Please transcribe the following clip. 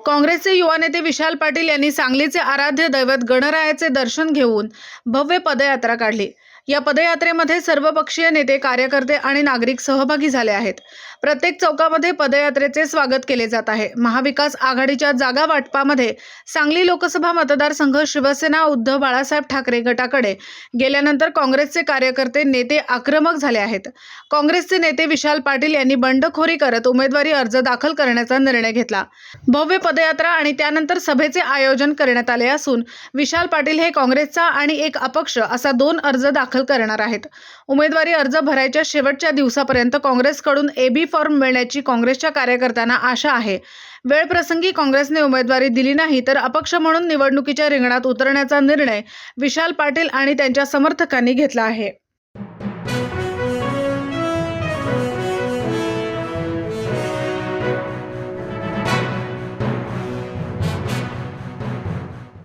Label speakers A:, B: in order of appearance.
A: काँग्रेसचे युवा नेते विशाल पाटील यांनी सांगलीचे आराध्य दैवत गणरायाचे दर्शन घेऊन भव्य पदयात्रा काढली। या पदयात्रेमध्ये सर्वपक्षीय नेते, कार्यकर्ते आणि नागरिक सहभागी झाले आहेत। प्रत्येक चौकामध्ये पदयात्रेचे स्वागत केले जात आहे। महाविकास आघाडीच्या जागा वाटपामध्ये सांगली लोकसभा मतदारसंघ शिवसेना उद्धव बाळासाहेब ठाकरे गटाकडे गेल्यानंतर काँग्रेसचे कार्यकर्ते, नेते आक्रमक झाले आहेत। काँग्रेसचे नेते विशाल पाटील यांनी बंडखोरी करत उमेदवारी अर्ज दाखल करण्याचा निर्णय घेतला। भव्य पदयात्रा आणि त्यानंतर सभेचे आयोजन करण्यात आले असून विशाल पाटील हे काँग्रेसचा आणि एक अपक्ष असा 2 अर्ज दाखल करणार आहेत। उमेदवारी अर्ज भरायच्या शेवटच्या दिवसापर्यंत काँग्रेसकडून AB फॉर्म मिळण्याची काँग्रेसच्या कार्यकर्त्यांना आशा आहे। वेळप्रसंगी काँग्रेसने उमेदवारी दिली नाही तर अपक्ष म्हणून निवडणुकीच्या रिंगणात उतरण्याचा निर्णय विशाल पाटील आणि त्यांच्या समर्थकांनी घेतला आहे।